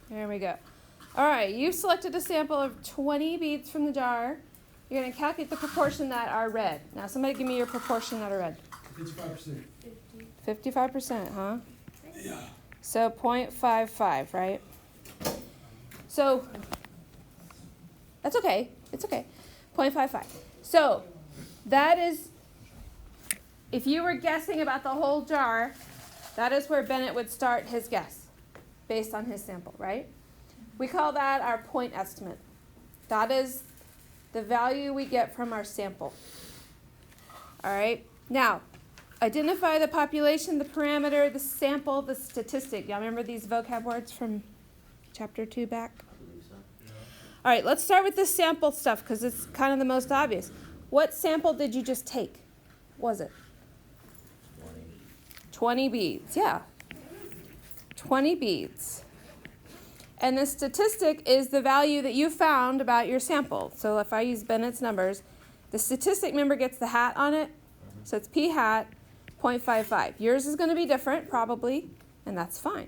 There we go. All right, you've selected a sample of 20 beads from the jar. You're going to calculate the proportion that are red. Now, somebody give me your proportion that are red. 55%. 55%, huh? Yeah. So 0.55, right? So, that's okay. It's okay. 0.55. So, that is, if you were guessing about the whole jar, that is where Bennett would start his guess based on his sample, right? We call that our point estimate. That is the value we get from our sample. All right? Now, identify the population, the parameter, the sample, the statistic. Y'all remember these vocab words from chapter 2 back? All right, let's start with the sample stuff because it's kind of the most obvious. What sample did you just take? What was it? 20 beads, yeah. 20 beads. And the statistic is the value that you found about your sample. So if I use Bennett's numbers, the statistic member gets the hat on it. So it's p hat 0.55. Yours is going to be different, probably, and that's fine.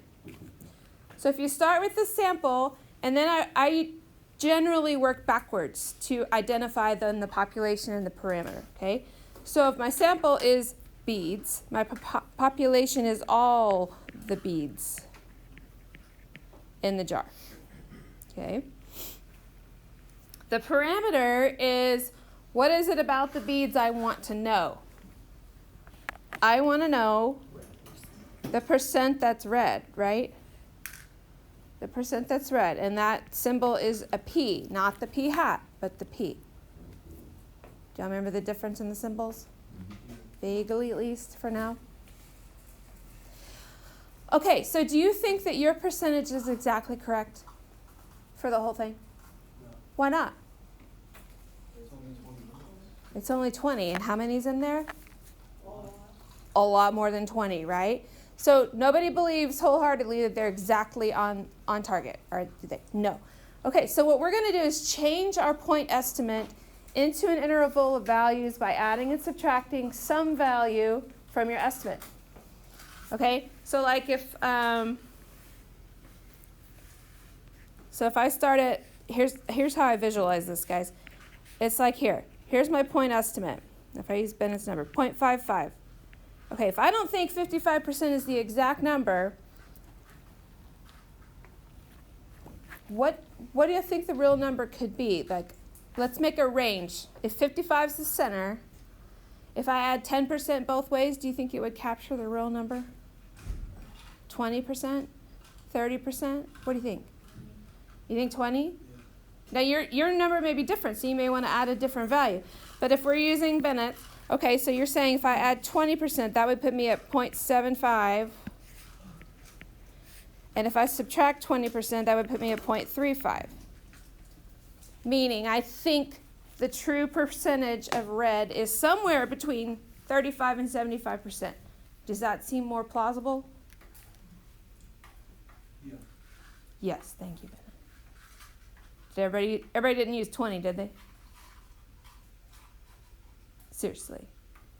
So if you start with the sample, and then I generally work backwards to identify then the population and the parameter, okay? So if my sample is beads, my population is all the beads in the jar, okay? The parameter is, what is it about the beads I want to know? I want to know the percent that's red, right? The percent that's red, and that symbol is a P, not the P hat, but the P. Do y'all remember the difference in the symbols? Vaguely, at least, for now. Okay, so do you think that your percentage is exactly correct for the whole thing? No. Why not? It's only 20. It's only 20, and how many's in there? A lot more than 20, right? So nobody believes wholeheartedly that they're exactly on target, or do they? No. Okay, so what we're going to do is change our point estimate into an interval of values by adding and subtracting some value from your estimate. Okay, so like if I start at, here's how I visualize this, guys. It's like here's my point estimate. If I use Bennett's number, 0.55. Okay, if I don't think 55% is the exact number, what do you think the real number could be? Like, let's make a range. If 55 is the center, if I add 10% both ways, do you think it would capture the real number? 20%? 30%? What do you think? You think 20? Yeah. Now, your number may be different, so you may want to add a different value. But if we're using Bennett, okay, so you're saying if I add 20%, that would put me at 0.75. And if I subtract 20%, that would put me at 0.35. Meaning, I think the true percentage of red is somewhere between 35 and 75%. Does that seem more plausible? Yeah. Yes, thank you, Bennett. Everybody didn't use 20, did they? Seriously.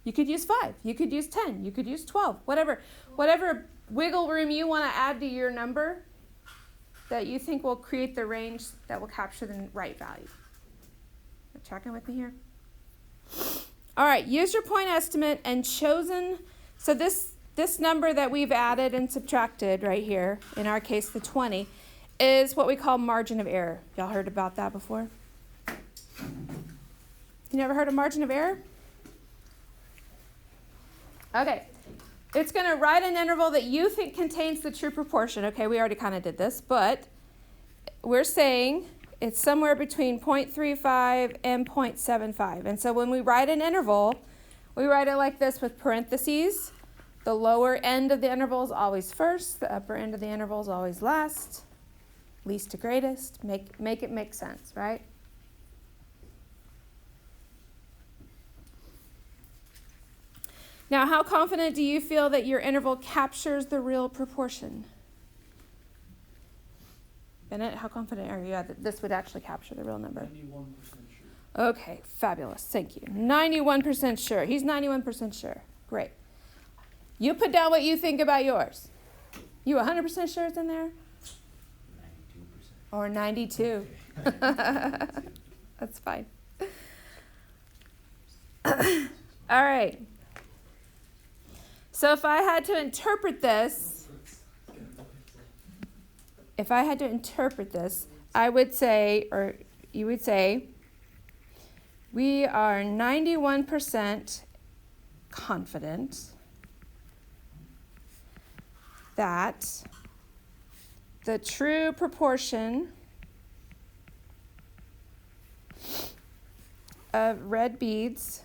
You could use 5. You could use 10. You could use 12. Whatever wiggle room you want to add to your number that you think will create the range that will capture the right value. You're tracking with me here? All right, use your point estimate and chosen. So this number that we've added and subtracted right here, in our case the 20, is what we call margin of error. Y'all heard about that before? You never heard of margin of error? Okay. It's going to write an interval that you think contains the true proportion. Okay, we already kind of did this, but we're saying it's somewhere between 0.35 and 0.75. And so when we write an interval, we write it like this with parentheses. The lower end of the interval is always first. The upper end of the interval is always last. Least to greatest. Make it make sense, right? Now, how confident do you feel that your interval captures the real proportion? Bennett, how confident are you that this would actually capture the real number? 91% sure. Okay, fabulous. Thank you. 91% sure. He's 91% sure. Great. You put down what you think about yours. You 100% sure it's in there? 92%. Or 92. That's fine. All right. So if I had to interpret this, I would say, or you would say, we are 91% confident that the true proportion of red beads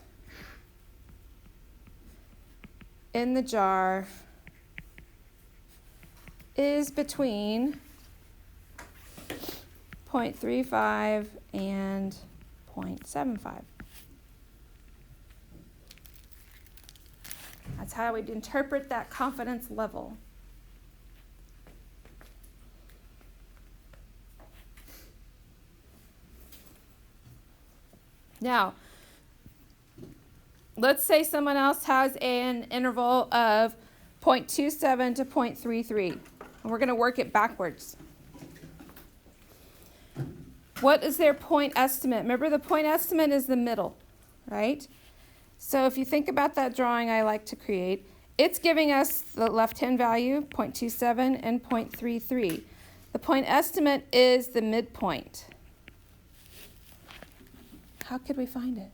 in the jar is between 0.35 and 0.75. That's how we'd interpret that confidence level. Now, let's say someone else has an interval of 0.27 to 0.33, and we're going to work it backwards. What is their point estimate? Remember, the point estimate is the middle, right? So if you think about that drawing I like to create, it's giving us the left-hand value, 0.27 and 0.33. The point estimate is the midpoint. How could we find it?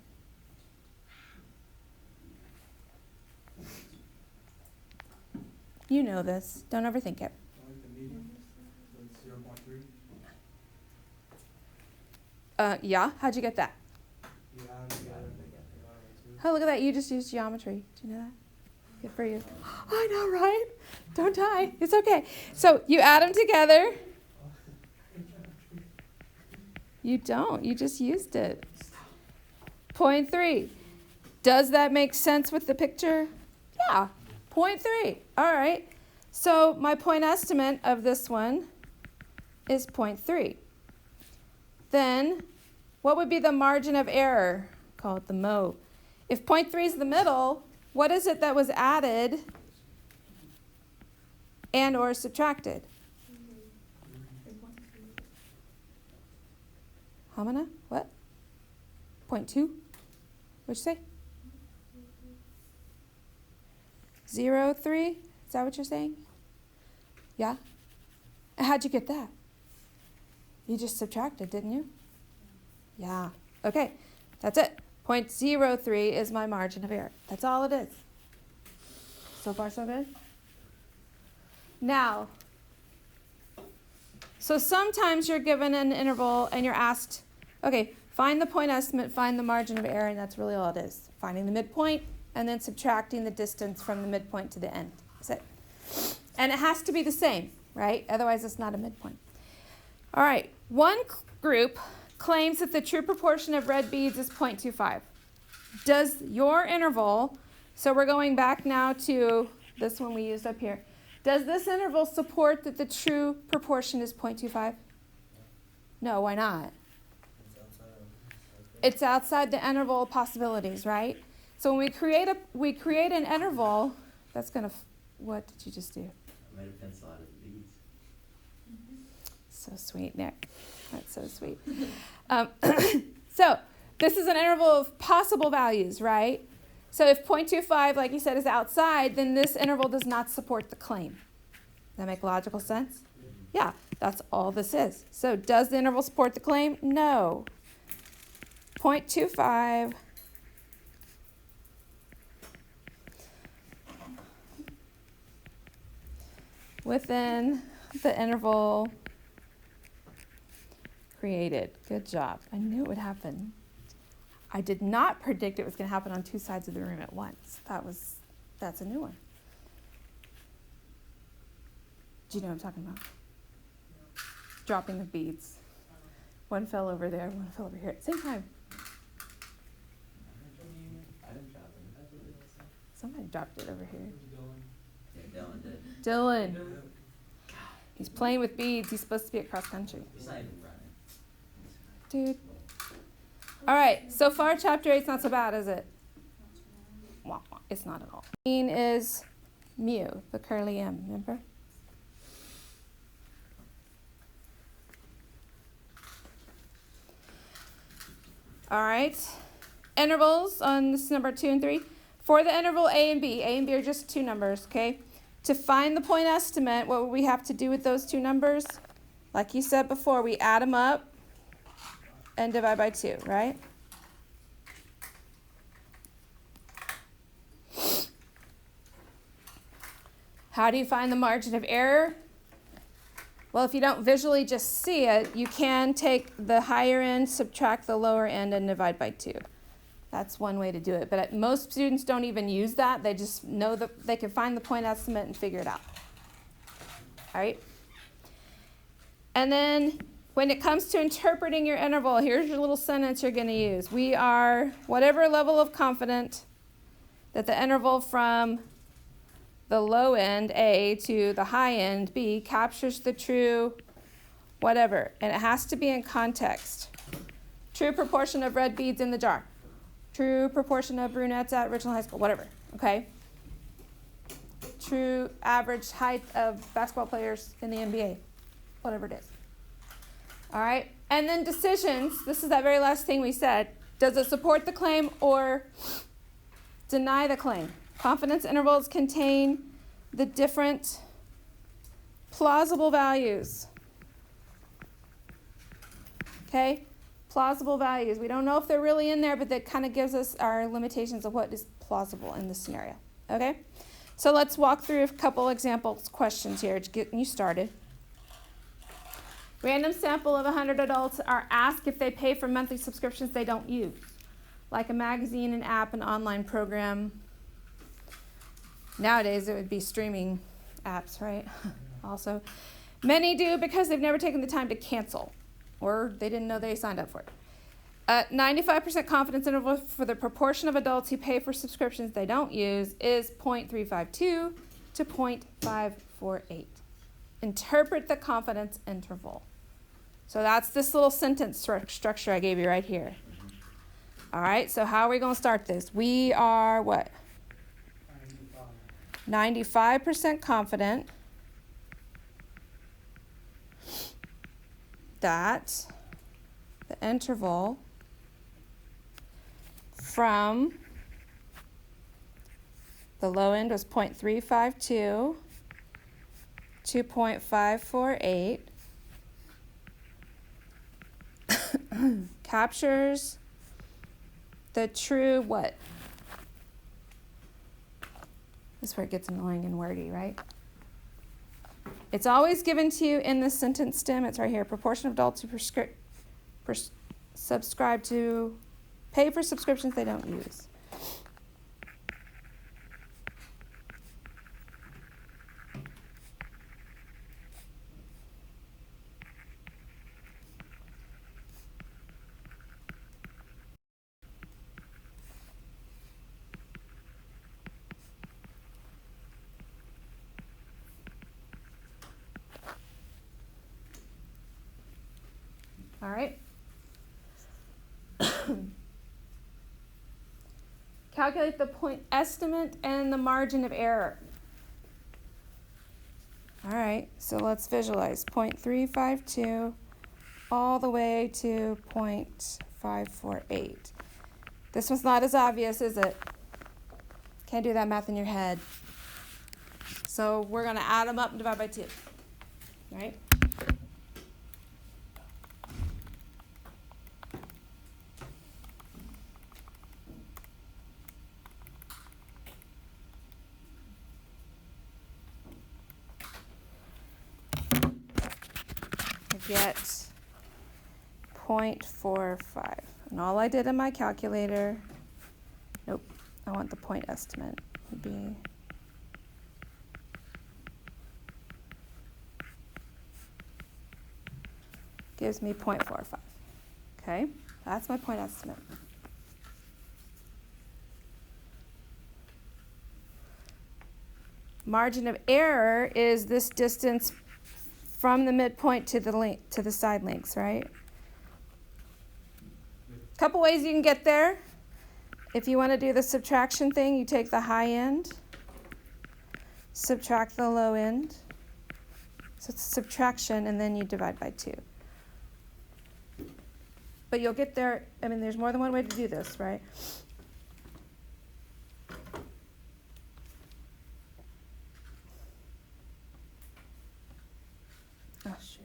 You know this. Don't overthink it. I like the median. So it's 0.3. Yeah, how'd you get that? You add them together. Oh, look at that. You just used geometry. Do you know that? Good for you. I know, right? Don't die. It's okay. So you add them together. You don't. You just used it. 0.3. Does that make sense with the picture? Yeah. 0.3. All right. So my point estimate of this one is 0.3. Then what would be the margin of error? Call it the mode. If 0.3 is the middle, what is it that was added and or subtracted? How many? What? 0.2? What'd you say? 0.3? Is that what you're saying? Yeah? How'd you get that? You just subtracted, didn't you? Yeah. Okay. That's it. 0.03 is my margin of error. That's all it is. So far, so good? Now, so sometimes you're given an interval and you're asked, okay, find the point estimate, find the margin of error, and that's really all it is. Finding the midpoint and then subtracting the distance from the midpoint to the end. That's it. And it has to be the same, right? Otherwise, it's not a midpoint. All right. One group claims that the true proportion of red beads is 0.25. Does your interval, so we're going back now to this one we used up here, does this interval support that the true proportion is 0.25? No, why not? It's outside the interval possibilities, right? So when we create an interval, that's going to, what did you just do? I made a pencil out of the beads. So sweet, Nick. That's so sweet. So this is an interval of possible values, right? So if 0.25, like you said, is outside, then this interval does not support the claim. Does that make logical sense? Yeah, that's all this is. So does the interval support the claim? No. 0.25 within the interval created. Good job. I knew it would happen. I did not predict it was going to happen on two sides of the room at once. That's a new one. Do you know what I'm talking about? Dropping the beads. One fell over there, one fell over here at the same time. I didn't drop it. Somebody dropped it over here. Yeah, Dylan did. Dylan. He's playing with beads. He's supposed to be at cross country. He's not even running. Dude. All right, so far chapter 8's not so bad, is it? It's not at all. Is mu, the curly M, remember? All right. Intervals on this number 2 and 3. For the interval A and B are just two numbers, okay? To find the point estimate, what would we have to do with those two numbers? Like you said before, we add them up and divide by 2, right? How do you find the margin of error? Well, if you don't visually just see it, you can take the higher end, subtract the lower end, and divide by 2. That's one way to do it. But most students don't even use that. They just know that they can find the point estimate and figure it out. All right? And then when it comes to interpreting your interval, here's your little sentence you're going to use. We are whatever level of confidence that the interval from the low end, A, to the high end, B, captures the true whatever. And it has to be in context. True proportion of red beads in the jar. True proportion of brunettes at Richland High School, whatever, okay? True average height of basketball players in the NBA, whatever it is. All right, and then decisions. This is that very last thing we said. Does it support the claim or deny the claim? Confidence intervals contain the different plausible values. Okay? Plausible values. We don't know if they're really in there, but that kind of gives us our limitations of what is plausible in this scenario. Okay? So let's walk through a couple examples, questions here to get you started. Random sample of 100 adults are asked if they pay for monthly subscriptions they don't use, like a magazine, an app, an online program. Nowadays, it would be streaming apps, right? Also, many do because they've never taken the time to cancel, or they didn't know they signed up for it. 95% confidence interval for the proportion of adults who pay for subscriptions they don't use is 0.352 to 0.548. Interpret the confidence interval. So that's this little sentence structure I gave you right here. All right, so how are we going to start this? We are what? 95% confident that the interval from the low end was 0.352 to 0.548 captures the true what? This is where it gets annoying and wordy, right? It's always given to you in the sentence stem. It's right here. Proportion of adults who subscribe to, pay for subscriptions they don't use. All right. Calculate the point estimate and the margin of error. All right, so let's visualize 0.352 all the way to 0.548. This one's not as obvious, is it? Can't do that math in your head. So we're going to add them up and divide by 2. All right? Get 0.45. And all I did in my calculator, nope, I want the point estimate, would be gives me 0.45. Okay, that's my point estimate. Margin of error is this distance from the midpoint to the side links, right? Couple ways you can get there. If you want to do the subtraction thing, you take the high end, subtract the low end. So it's subtraction, and then you divide by 2. but you'll get there. I mean, there's more than one way to do this, right? Oh, shoot.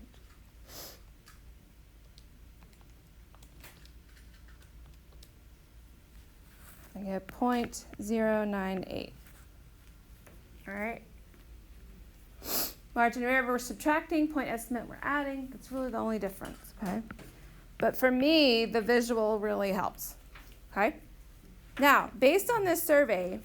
I get 0.098. All right. Margin of error we're subtracting, point estimate we're adding. That's really the only difference, okay? But for me, the visual really helps, okay? Now, based on this survey,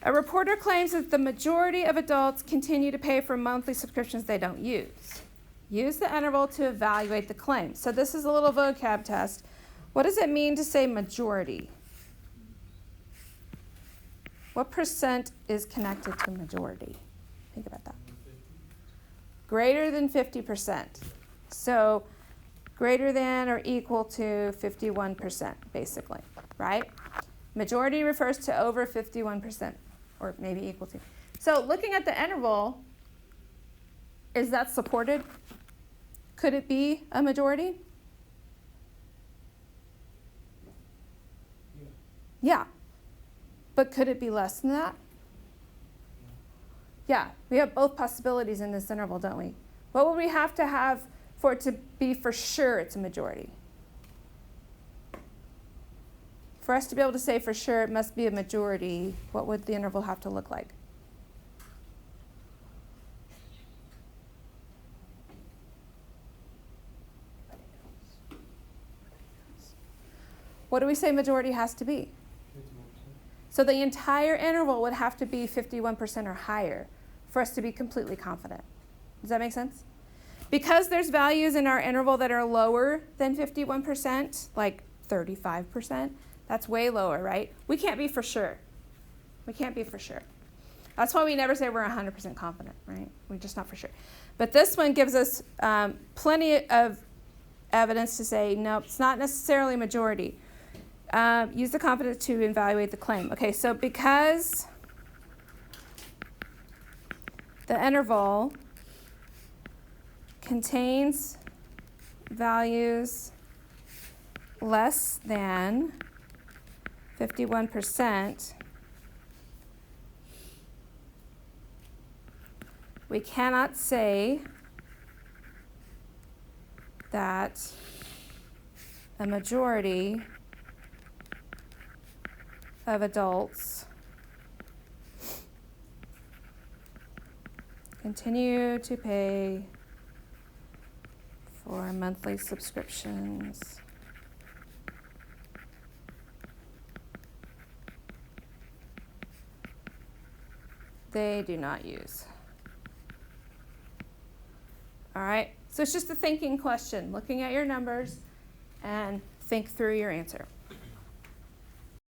a reporter claims that the majority of adults continue to pay for monthly subscriptions they don't use. Use the interval to evaluate the claim. So this is a little vocab test. What does it mean to say majority? What percent is connected to majority? Think about that. Greater than 50%. So greater than or equal to 51%, basically, right? Majority refers to over 51%, or maybe equal to. So looking at the interval, is that supported? Could it be a majority? Yeah. But could it be less than that? Yeah, we have both possibilities in this interval, don't we? What would we have to have for it to be for sure it's a majority? For us to be able to say for sure it must be a majority, what would the interval have to look like? What do we say majority has to be? 51%. So the entire interval would have to be 51% or higher for us to be completely confident. Does that make sense? Because there's values in our interval that are lower than 51%, like 35%, that's way lower, right? We can't be for sure. We can't be for sure. That's why we never say we're 100% confident, right? We're just not for sure. But this one gives us plenty of evidence to say, no, it's not necessarily a majority. Use the confidence to evaluate the claim. Okay, so because the interval contains values less than 51%, we cannot say that a majority of adults continue to pay for monthly subscriptions they do not use. All right, so it's just a thinking question, looking at your numbers and think through your answer.